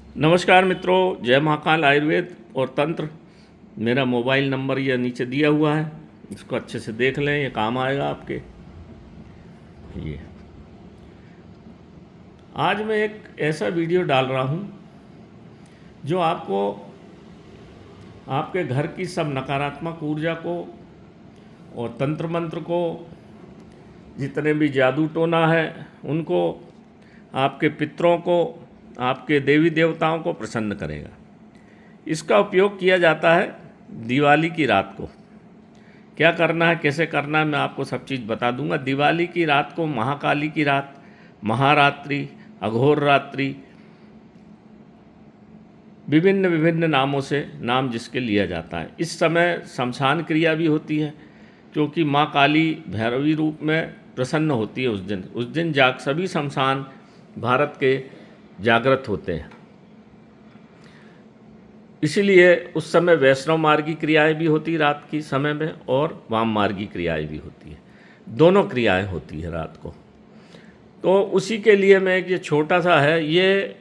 नमस्कार मित्रों, जय महाकाल आयुर्वेद और तंत्र। मेरा मोबाइल नंबर ये नीचे दिया हुआ है, इसको अच्छे से देख लें, ये काम आएगा आपके। ये आज मैं एक ऐसा वीडियो डाल रहा हूँ जो आपको आपके घर की सब नकारात्मक ऊर्जा को और तंत्र मंत्र को, जितने भी जादू टोना है उनको, आपके पितरों को, आपके देवी देवताओं को प्रसन्न करेगा। इसका उपयोग किया जाता है दिवाली की रात को। क्या करना है, कैसे करना है, मैं आपको सब चीज़ बता दूंगा। दिवाली की रात को, महाकाली की रात, महारात्रि, अघोर रात्रि, विभिन्न विभिन्न नामों से नाम जिसके लिया जाता है। इस समय शमशान क्रिया भी होती है, क्योंकि माँ काली भैरवी रूप में प्रसन्न होती है उस दिन सभी शमशान भारत के जागृत होते हैं। इसीलिए उस समय वैष्णव मार्गी क्रियाएं भी होती रात की समय में, और वाम मार्गी क्रियाएं भी होती है। दोनों क्रियाएं होती है रात को। तो उसी के लिए मैं एक ये छोटा सा है, ये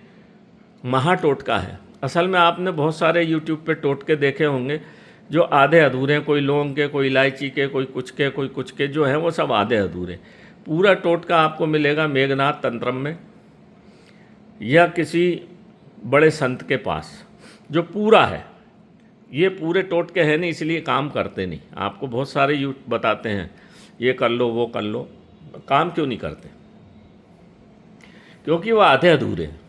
महाटोटका है। असल में आपने बहुत सारे यूट्यूब पे टोटके देखे होंगे जो आधे अधूरे हैं, कोई लौंग के, कोई इलायची के, कोई कुछ के जो हैं वो सब आधे अधूरे। पूरा टोटका आपको मिलेगा मेघनाथ तंत्रम में या किसी बड़े संत के पास, जो पूरा है। ये पूरे टोटके हैं नहीं, इसलिए काम करते नहीं। आपको बहुत सारे यूट्यूब बताते हैं ये कर लो वो कर लो, काम क्यों नहीं करते? क्योंकि वो आधे अधूरे हैं।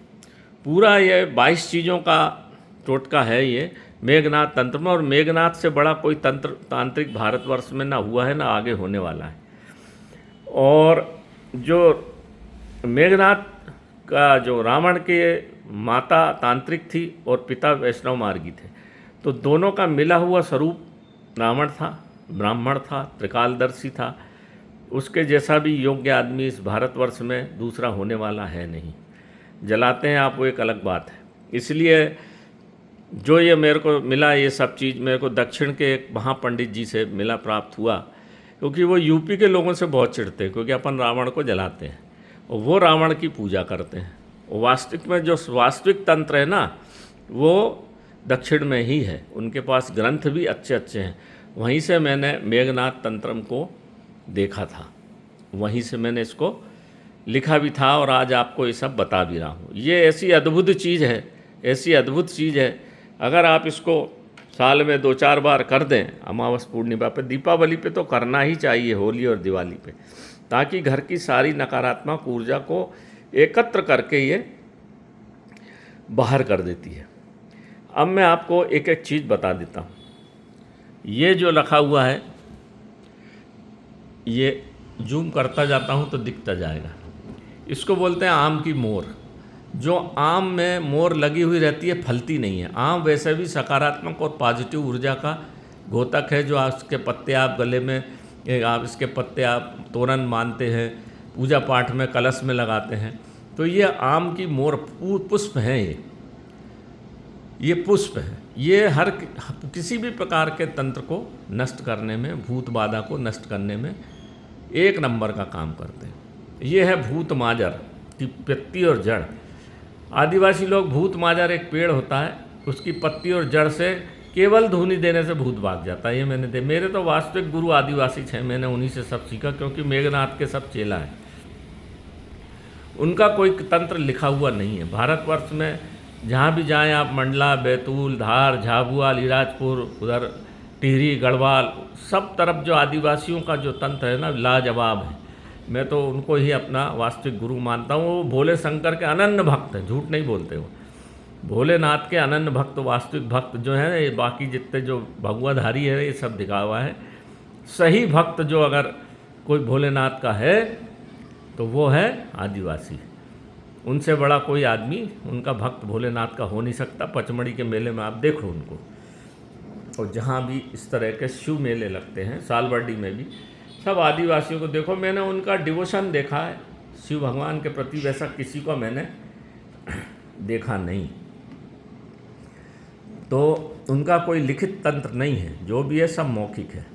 पूरा ये 22 चीज़ों का टोटका है ये मेघनाथ तंत्र में, और मेघनाथ से बड़ा कोई तांत्रिक भारतवर्ष में ना हुआ है ना आगे होने वाला है। और जो मेघनाथ का, जो रावण के माता तांत्रिक थी और पिता वैष्णव मार्गी थे, तो दोनों का मिला हुआ स्वरूप रावण था, ब्राह्मण था, त्रिकालदर्शी था। उसके जैसा भी योग्य आदमी इस भारतवर्ष में दूसरा होने वाला है नहीं। जलाते हैं आप, वो एक अलग बात है। इसलिए जो ये मेरे को मिला, ये सब चीज़ मेरे को दक्षिण के एक महापंडित जी से मिला, प्राप्त हुआ, क्योंकि वो यूपी के लोगों से बहुत चिढ़ते हैं, क्योंकि अपन रावण को जलाते हैं और वो रावण की पूजा करते हैं। और वास्तविक में जो वास्तविक तंत्र है ना, वो दक्षिण में ही है। उनके पास ग्रंथ भी अच्छे अच्छे हैं। वहीं से मैंने मेघनाथ तंत्रम को देखा था, वहीं से मैंने इसको लिखा भी था, और आज आपको ये सब बता भी रहा हूँ। ये ऐसी अद्भुत चीज़ है, ऐसी अद्भुत चीज़ है। अगर आप इसको साल में 2-4 बार कर दें, अमावस पूर्णिमा पे, दीपावली पे तो करना ही चाहिए, होली और दिवाली पे, ताकि घर की सारी नकारात्मक ऊर्जा को एकत्र करके ये बाहर कर देती है। अब मैं आपको एक एक चीज़ बता देता हूँ। ये जो रखा हुआ है, ये जूम करता जाता हूँ तो दिखता जाएगा। इसको बोलते हैं आम की मोर। जो आम में मोर लगी हुई रहती है, फलती नहीं है। आम वैसे भी सकारात्मक और पॉजिटिव ऊर्जा का घोतक है। जो इसके पत्ते आप गले में, आप इसके पत्ते आप तोरण मानते हैं, पूजा पाठ में कलश में लगाते हैं। तो ये आम की मोर पुष्प हैं। ये पुष्प है। ये हर किसी भी प्रकार के तंत्र को नष्ट करने में, भूत बाधा को नष्ट करने में एक नंबर का काम करते हैं। ये है भूत माजर की पत्ती और जड़। आदिवासी लोग, भूत माजर एक पेड़ होता है, उसकी पत्ती और जड़ से केवल धूनी देने से भूत भाग जाता है। ये मैंने मेरे तो वास्तविक गुरु आदिवासी थे, मैंने उन्हीं से सब सीखा, क्योंकि मेघनाथ के सब चेला है। उनका कोई तंत्र लिखा हुआ नहीं है। भारतवर्ष में जहाँ भी जाएं आप, मंडला, बैतूल, धार, झाबुआ, अलीराजपुर, उधर टिहरी, गढ़वाल, सब तरफ जो आदिवासियों का जो तंत्र है ना, लाजवाब है। मैं तो उनको ही अपना वास्तविक गुरु मानता हूँ। वो भोले शंकर के अनन्य भक्त हैं, झूठ नहीं बोलते वो। भोलेनाथ के अनन्य भक्त, वास्तविक भक्त जो हैं, ये बाकी जितने जो भगवाधारी है, ये सब दिखावा है। सही भक्त जो अगर कोई भोलेनाथ का है तो वो है आदिवासी। उनसे बड़ा कोई आदमी, उनका भक्त भोलेनाथ का हो नहीं सकता। पचमढ़ी के मेले में आप देखो उनको, और जहाँ भी इस तरह के शिव मेले लगते हैं, सालबर्डी में भी, सब आदिवासियों को देखो। मैंने उनका डिवोशन देखा है शिव भगवान के प्रति, वैसा किसी को मैंने देखा नहीं। तो उनका कोई लिखित तंत्र नहीं है, जो भी है सब मौखिक है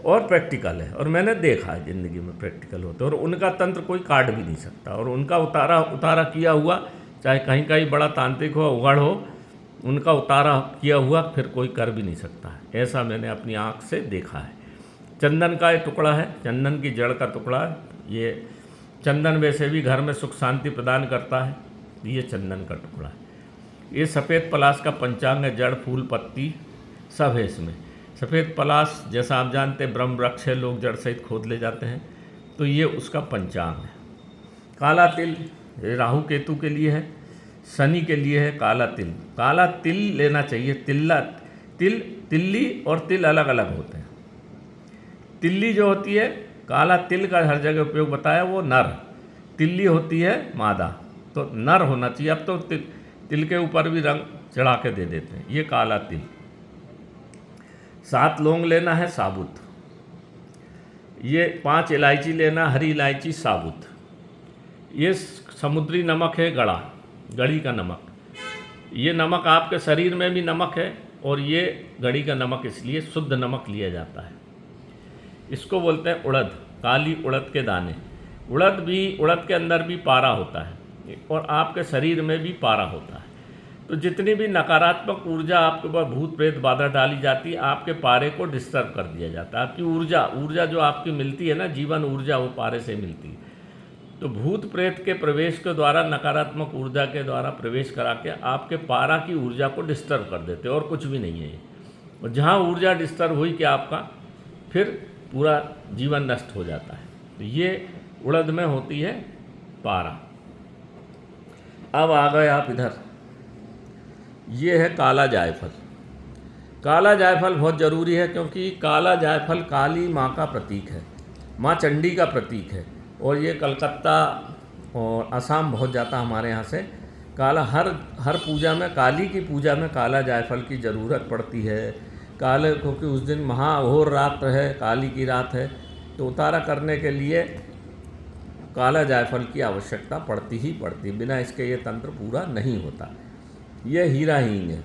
और प्रैक्टिकल है। और मैंने देखा है ज़िंदगी में प्रैक्टिकल होते, और उनका तंत्र कोई काट भी नहीं सकता। और उनका उतारा किया हुआ चाहे कहीं कहीं बड़ा तांत्रिक हो, उगड़ हो, उनका उतारा किया हुआ फिर कोई कर भी नहीं सकता है। ऐसा मैंने अपनी आँख से देखा है। चंदन का ये टुकड़ा है, चंदन की जड़ का टुकड़ा है। ये चंदन वैसे भी घर में सुख शांति प्रदान करता है, ये चंदन का टुकड़ा है। ये सफ़ेद पलाश का पंचांग है, जड़ फूल पत्ती सब है इसमें। सफ़ेद पलाश जैसा आप जानते हैं ब्रह्म वृक्ष है, लोग जड़ सहित खोद ले जाते हैं, तो ये उसका पंचांग है। काला तिल ये राहु केतु के लिए है, शनि के लिए है काला तिल। काला तिल लेना चाहिए। तिल्ली और तिल अलग अलग होते हैं। तिल्ली जो होती है, काला तिल का हर जगह उपयोग बताया, वो नर, तिल्ली होती है मादा, तो नर होना चाहिए। अब तो तिल के ऊपर भी रंग चढ़ा के दे देते हैं। ये काला तिल। 7 लौंग लेना है साबुत। ये 5 इलायची लेना, हरी इलायची साबुत। ये समुद्री नमक है, गड़ी का नमक। ये नमक आपके शरीर में भी नमक है, और ये गड़ी का नमक इसलिए शुद्ध नमक लिया जाता है। इसको बोलते हैं उड़द, काली उड़द के दाने। उड़द के अंदर भी पारा होता है, और आपके शरीर में भी पारा होता है। तो जितनी भी नकारात्मक ऊर्जा आपके ऊपर भूत प्रेत बाधा डाली जाती है, आपके पारे को डिस्टर्ब कर दिया जाता है। आपकी ऊर्जा जो आपकी मिलती है ना, जीवन ऊर्जा, वो पारे से मिलती है। तो भूत प्रेत के प्रवेश के द्वारा, नकारात्मक ऊर्जा के द्वारा प्रवेश करा के आपके पारा की ऊर्जा को डिस्टर्ब कर देते, और कुछ भी नहीं है ये। और जहाँ ऊर्जा डिस्टर्ब हुई कि आपका फिर पूरा जीवन नष्ट हो जाता है। तो ये उड़द में होती है पारा। अब आ गए आप इधर, ये है काला जायफल। काला जायफल बहुत ज़रूरी है, क्योंकि काला जायफल काली माँ का प्रतीक है, माँ चंडी का प्रतीक है। और ये कलकत्ता और असम बहुत जाता हमारे यहाँ से। काला हर पूजा में, काली की पूजा में काला जायफल की ज़रूरत पड़ती है। काले, क्योंकि उस दिन महाघोर रात है, काली की रात है, तो उतारा करने के लिए काला जायफल की आवश्यकता पड़ती ही पड़ती, बिना इसके ये तंत्र पूरा नहीं होता। ये हीरा हींग है।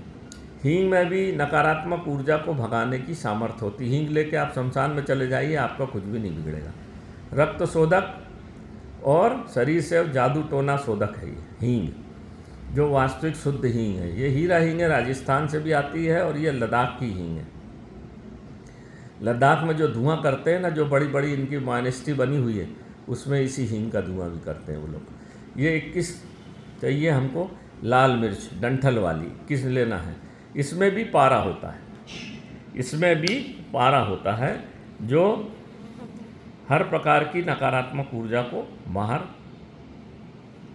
हींग में भी नकारात्मक ऊर्जा को भगाने की सामर्थ्य होती है। हींग लेके आप शमशान में चले जाइए, आपका कुछ भी नहीं बिगड़ेगा। रक्त शोधक और शरीर से जादू टोना शोधक है ये हींग, जो वास्तविक शुद्ध हींग है। ये हीरा हींग है, राजस्थान से भी आती है, और ये लद्दाख की हींग है। लद्दाख में जो धुआं करते हैं ना, जो बड़ी बड़ी इनकी माइनिस्ट्री बनी हुई है, उसमें इसी हींग का धुआं भी करते हैं वो लोग। ये 21 चाहिए हमको, लाल मिर्च डंठल वाली 21 लेना है। इसमें भी पारा होता है, इसमें भी पारा होता है, जो हर प्रकार की नकारात्मक ऊर्जा को बाहर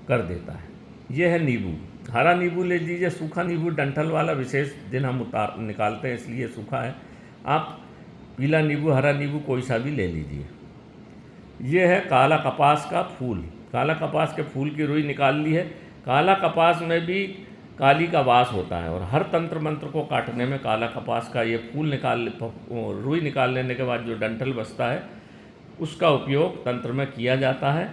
कर देता है। ये है नींबू, हरा नींबू ले लीजिए, सूखा नींबू डंठल वाला विशेष दिन हम निकालते हैं, इसलिए सूखा है। आप पीला नींबू, हरा नींबू कोई सा भी ले लीजिए। ये है काला कपास का फूल। काला कपास के फूल की रुई निकाल ली है। काला कपास में भी काली का वास होता है, और हर तंत्र मंत्र को काटने में काला कपास का ये फूल रुई निकाल लेने के बाद जो डंठल बचता है, उसका उपयोग तंत्र में किया जाता है।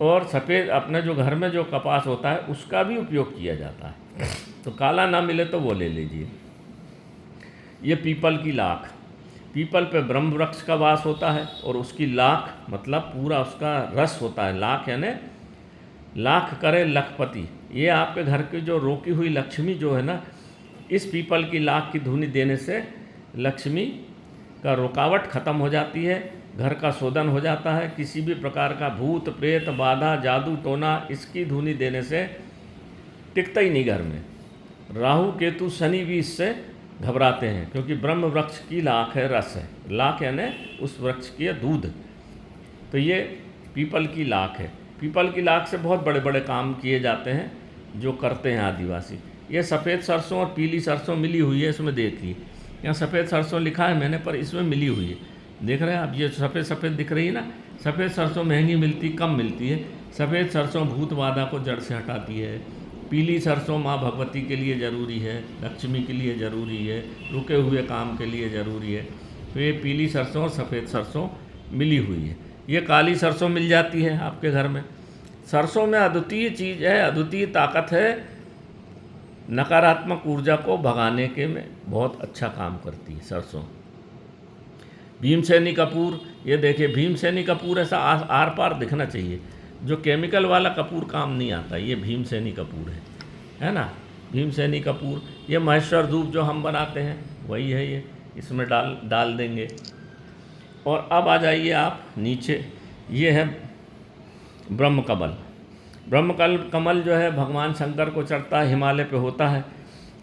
और सफ़ेद अपने जो घर में जो कपास होता है, उसका भी उपयोग किया जाता है। तो काला ना मिले तो वो ले लीजिए। ये पीपल की लाख, पीपल पे ब्रह्म वृक्ष का वास होता है, और उसकी लाख मतलब पूरा उसका रस होता है। लाख यानी लाख करे लखपति। ये आपके घर की जो रोकी हुई लक्ष्मी जो है ना, इस पीपल की लाख की धुनी देने से लक्ष्मी का रुकावट खत्म हो जाती है, घर का शोधन हो जाता है। किसी भी प्रकार का भूत प्रेत बाधा जादू टोना इसकी धुनी देने से टिकता ही नहीं घर में। राहु केतु शनि भी इससे घबराते हैं, क्योंकि ब्रह्म वृक्ष की लाख है, रस है। लाख यानी उस वृक्ष की दूध। तो ये पीपल की लाख है। पीपल की लाख से बहुत बड़े बड़े काम किए जाते हैं, जो करते हैं आदिवासी। ये सफ़ेद सरसों और पीली सरसों मिली हुई है, इसमें देखिए यहाँ सफ़ेद सरसों लिखा है मैंने, पर इसमें मिली हुई है। देख रहे हैं आप, ये सफ़ेद सफ़ेद दिख रही है ना। सफ़ेद सरसों महंगी मिलती, कम मिलती है। सफ़ेद सरसों भूत बाधा को जड़ से हटाती है। पीली सरसों माँ भगवती के लिए ज़रूरी है, लक्ष्मी के लिए ज़रूरी है, रुके हुए काम के लिए ज़रूरी है। तो ये पीली सरसों और सफ़ेद सरसों मिली हुई है। ये काली सरसों मिल जाती है आपके घर में। सरसों में अद्वितीय चीज़ है, अद्वितीय ताकत है, नकारात्मक ऊर्जा को भगाने के में बहुत अच्छा काम करती है सरसों। भीमसेनी कपूर, ये देखिए भीमसेनी कपूर ऐसा आर पार दिखना चाहिए। जो केमिकल वाला कपूर काम नहीं आता, ये भीमसेनी कपूर है ना, भीमसेनी कपूर। ये महेश्वर धूप जो हम बनाते हैं वही है, ये इसमें डाल देंगे। और अब आ जाइए आप नीचे, ये है ब्रह्म कमल। कमल जो है भगवान शंकर को चढ़ता है, हिमालय पे होता है,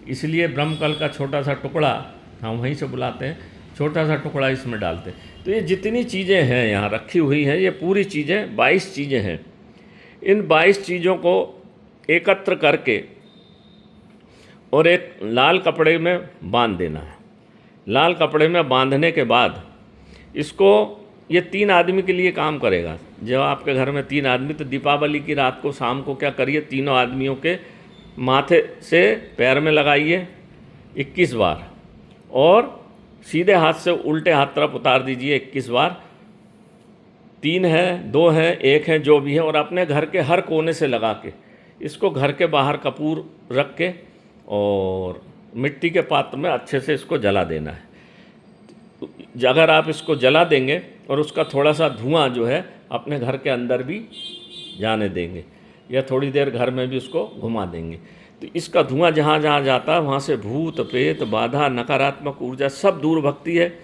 इसलिए ब्रह्मकल का छोटा सा टुकड़ा हम वहीं से बुलाते हैं, छोटा सा टुकड़ा इसमें डालते हैं। तो ये जितनी चीज़ें हैं यहाँ रखी हुई हैं, ये पूरी चीज़ें 22 चीज़ें हैं। इन 22 चीज़ों को एकत्र करके और एक लाल कपड़े में बांध देना है। लाल कपड़े में बांधने के बाद इसको, ये 3 आदमी के लिए काम करेगा। जब आपके घर में 3 आदमी, तो दीपावली की रात को शाम को क्या करिए, तीनों आदमियों के माथे से पैर में लगाइए 21 बार, और सीधे हाथ से उल्टे हाथ तरफ उतार दीजिए 21 बार। 3 है, 2 है, 1 है, जो भी है, और अपने घर के हर कोने से लगा के इसको घर के बाहर कपूर रख के और मिट्टी के पात्र में अच्छे से इसको जला देना है। अगर आप इसको जला देंगे और उसका थोड़ा सा धुआं जो है अपने घर के अंदर भी जाने देंगे, या थोड़ी देर घर में भी उसको घुमा देंगे, तो इसका धुआं जहाँ जहाँ जाता है वहाँ से भूत प्रेत बाधा नकारात्मक ऊर्जा सब दूर भगती है।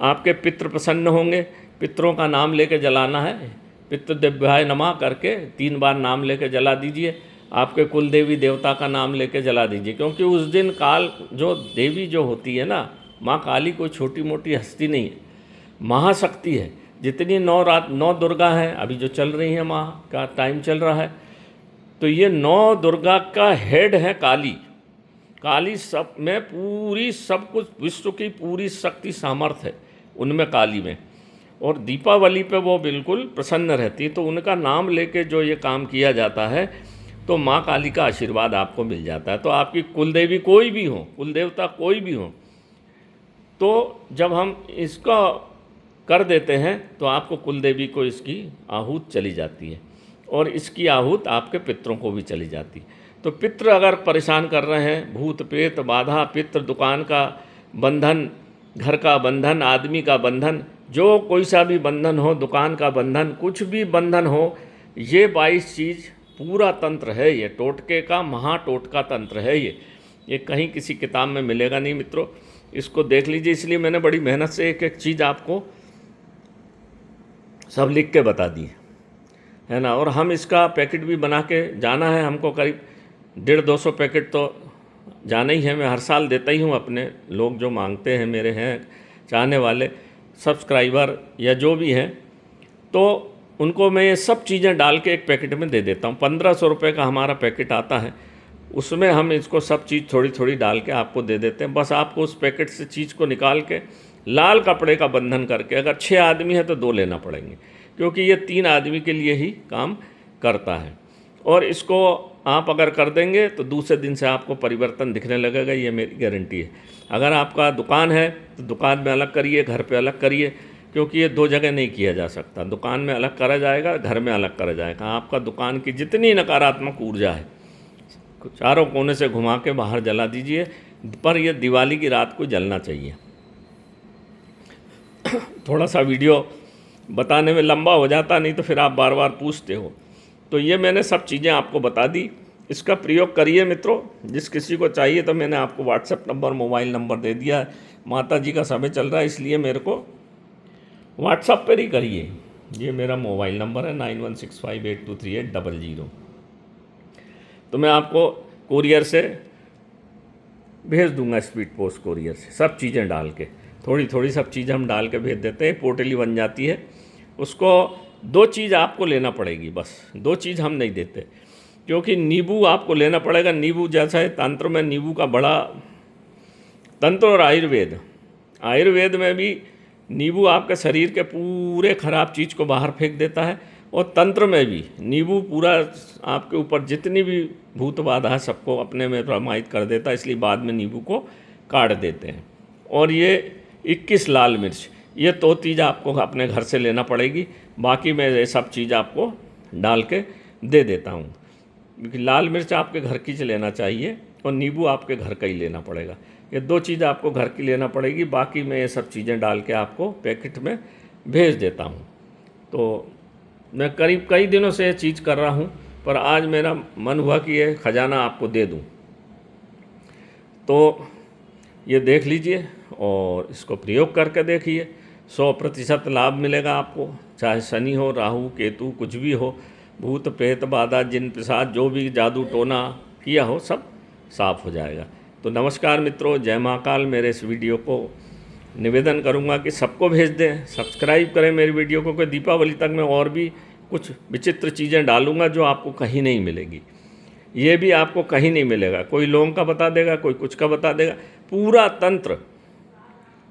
आपके पितृ प्रसन्न होंगे। पितरों का नाम लेके जलाना है, पितृदेव्याय नमः करके 3 बार नाम लेके जला दीजिए। आपके कुल देवी देवता का नाम लेके जला दीजिए, क्योंकि उस दिन काल जो देवी जो होती है ना, माँ काली कोई छोटी मोटी हस्ती नहीं है, महाशक्ति है। जितनी 9 दुर्गा हैं अभी जो चल रही हैं, माँ का टाइम चल रहा है, तो ये 9 दुर्गा का हेड है काली। काली सब में पूरी सब कुछ, विश्व की पूरी शक्ति सामर्थ्य है उनमें, काली में। और दीपावली पे वो बिल्कुल प्रसन्न रहती, तो उनका नाम लेके जो ये काम किया जाता है तो माँ काली का आशीर्वाद आपको मिल जाता है। तो आपकी कुलदेवी कोई भी हो, कुलदेवता कोई भी हो, तो जब हम इसका कर देते हैं तो आपको कुलदेवी को इसकी आहूत चली जाती है, और इसकी आहूत आपके पितरों को भी चली जाती है। तो पितृ अगर परेशान कर रहे हैं, भूत प्रेत बाधा, पितृ दुकान का बंधन, घर का बंधन, आदमी का बंधन, जो कोई सा भी बंधन हो, दुकान का बंधन, कुछ भी बंधन हो, ये 22 चीज़ पूरा तंत्र है। ये टोटके का महाटोटका तंत्र है। ये कहीं किसी किताब में मिलेगा नहीं मित्रों, इसको देख लीजिए। इसलिए मैंने बड़ी मेहनत से एक एक चीज़ आपको सब लिख के बता दी है ना। और हम इसका पैकेट भी बना के जाना है, हमको करीब 150-200 पैकेट तो जाना ही है। मैं हर साल देता ही हूँ, अपने लोग जो मांगते हैं, मेरे हैं चाहने वाले सब्सक्राइबर या जो भी हैं, तो उनको मैं ये सब चीज़ें डाल के एक पैकेट में दे देता हूँ। 1500 रुपये का हमारा पैकेट आता है, उसमें हम इसको सब चीज़ थोड़ी थोड़ी डाल के आपको दे देते हैं। बस आपको उस पैकेट से चीज़ को निकाल के लाल कपड़े का बंधन करके, अगर 6 आदमी है तो 2 लेना पड़ेंगे, क्योंकि ये 3 आदमी के लिए ही काम करता है। और इसको आप अगर कर देंगे तो दूसरे दिन से आपको परिवर्तन दिखने लगेगा, ये मेरी गारंटी है। अगर आपका दुकान है तो दुकान में अलग करिए, घर पे अलग करिए, क्योंकि ये 2 जगह नहीं किया जा सकता। दुकान में अलग करा जाएगा, घर में अलग करा जाएगा। आपका दुकान की जितनी नकारात्मक ऊर्जा है चारों कोने से घुमा के बाहर जला दीजिए, पर यह दिवाली की रात को जलना चाहिए। थोड़ा सा वीडियो बताने में लंबा हो जाता, नहीं तो फिर आप बार बार पूछते हो। तो ये मैंने सब चीज़ें आपको बता दी, इसका प्रयोग करिए मित्रों। जिस किसी को चाहिए तो मैंने आपको व्हाट्सएप नंबर, मोबाइल नंबर दे दिया है। माता जी का समय चल रहा है, इसलिए मेरे को व्हाट्सएप पर ही करिए। ये मेरा मोबाइल नंबर है 9165823800। तो मैं आपको कोरियर से भेज दूंगा, स्पीड पोस्ट कोरियर से, सब चीज़ें डाल के, थोड़ी थोड़ी सब चीज़ें हम डाल के भेज देते हैं। पोटली बन जाती है। उसको 2 चीज़ आपको लेना पड़ेगी, बस 2 चीज़ हम नहीं देते, क्योंकि नींबू आपको लेना पड़ेगा। नींबू जैसा है तंत्र में नींबू का बड़ा तंत्र, और आयुर्वेद में भी नींबू आपके शरीर के पूरे ख़राब चीज़ को बाहर फेंक देता है, और तंत्र में भी नींबू पूरा आपके ऊपर जितनी भी भूत बाधा है सबको अपने में प्रमाणित कर देता है। इसलिए बाद में नींबू को काट देते हैं। और ये 21 लाल मिर्च, ये 2 चीज़ आपको अपने घर से लेना पड़ेगी। बाकी मैं ये सब चीज़ आपको डाल के दे देता हूँ, क्योंकि लाल मिर्च आपके घर की लेना चाहिए और नींबू आपके घर का ही लेना पड़ेगा। ये 2 चीज़ आपको घर की लेना पड़ेगी। बाकी मैं ये सब चीज़ें डाल के आपको पैकेट में भेज देता हूँ। तो मैं करीब कई दिनों से ये चीज़ कर रहा हूँ, पर आज मेरा मन हुआ कि ये खजाना आपको दे दूँ। तो ये देख लीजिए और इसको प्रयोग करके देखिए, 100% लाभ मिलेगा आपको। चाहे शनि हो, राहु, केतु, कुछ भी हो, भूत प्रेत बाधा, जिन पिशाच, जो भी जादू टोना किया हो, सब साफ हो जाएगा। तो नमस्कार मित्रों, जय महाकाल। मेरे इस वीडियो को निवेदन करूंगा कि सबको भेज दें, सब्सक्राइब करें मेरी वीडियो को, कि दीपावली तक मैं और भी कुछ विचित्र चीज़ें डालूंगा जो आपको कहीं नहीं मिलेगी। ये भी आपको कहीं नहीं मिलेगा। कोई लौंग का बता देगा, कोई कुछ का बता देगा। पूरा तंत्र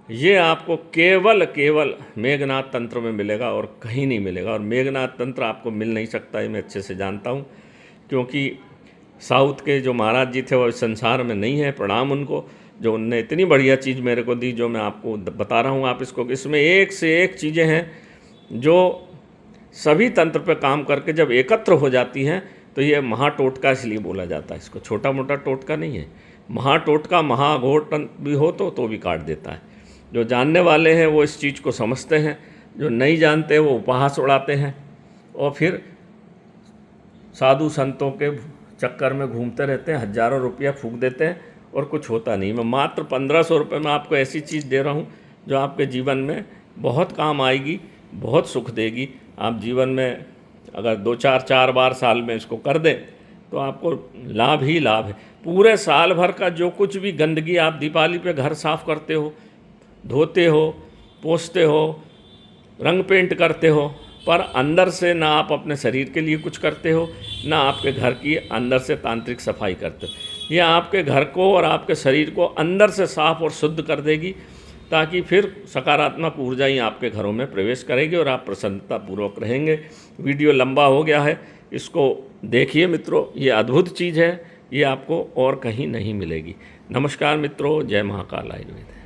ये आपको केवल मेघनाथ तंत्र में मिलेगा और कहीं नहीं मिलेगा। और मेघनाथ तंत्र आपको मिल नहीं सकता, ये मैं अच्छे से जानता हूँ, क्योंकि साउथ के जो महाराज जी थे वो इस संसार में नहीं है। प्रणाम उनको, जो उनने इतनी बढ़िया चीज़ मेरे को दी, जो मैं आपको बता रहा हूँ। आप इसको, इसमें एक से एक चीज़ें हैं जो सभी तंत्र पे काम करके जब एकत्र हो जाती हैं तो ये महाटोटका इसलिए बोला जाता है। इसको छोटा मोटा टोटका नहीं है, महाटोटका। महाघोर भी हो तो भी काट देता है। जो जानने वाले हैं वो इस चीज़ को समझते हैं, जो नहीं जानते वो उपहास उड़ाते हैं और फिर साधु संतों के चक्कर में घूमते रहते हैं, हज़ारों रुपया फूंक देते हैं और कुछ होता नहीं। मैं मात्र 1500 रुपये में आपको ऐसी चीज़ दे रहा हूँ जो आपके जीवन में बहुत काम आएगी, बहुत सुख देगी। आप जीवन में अगर 2-4 बार साल में इसको कर दें तो आपको लाभ ही लाभ है। पूरे साल भर का जो कुछ भी गंदगी आप दीपावली पे घर साफ़ करते हो, धोते हो, पोंछते हो, रंग पेंट करते हो, पर अंदर से ना आप अपने शरीर के लिए कुछ करते हो, ना आपके घर की अंदर से तांत्रिक सफाई करते हो। यह आपके घर को और आपके शरीर को अंदर से साफ और शुद्ध कर देगी, ताकि फिर सकारात्मक ऊर्जा ही आपके घरों में प्रवेश करेगी और आप प्रसन्नतापूर्वक रहेंगे। वीडियो लंबा हो गया है, इसको देखिए मित्रों, ये अद्भुत चीज़ है, ये आपको और कहीं नहीं मिलेगी। नमस्कार मित्रों, जय महाकाल आयुर्वेद।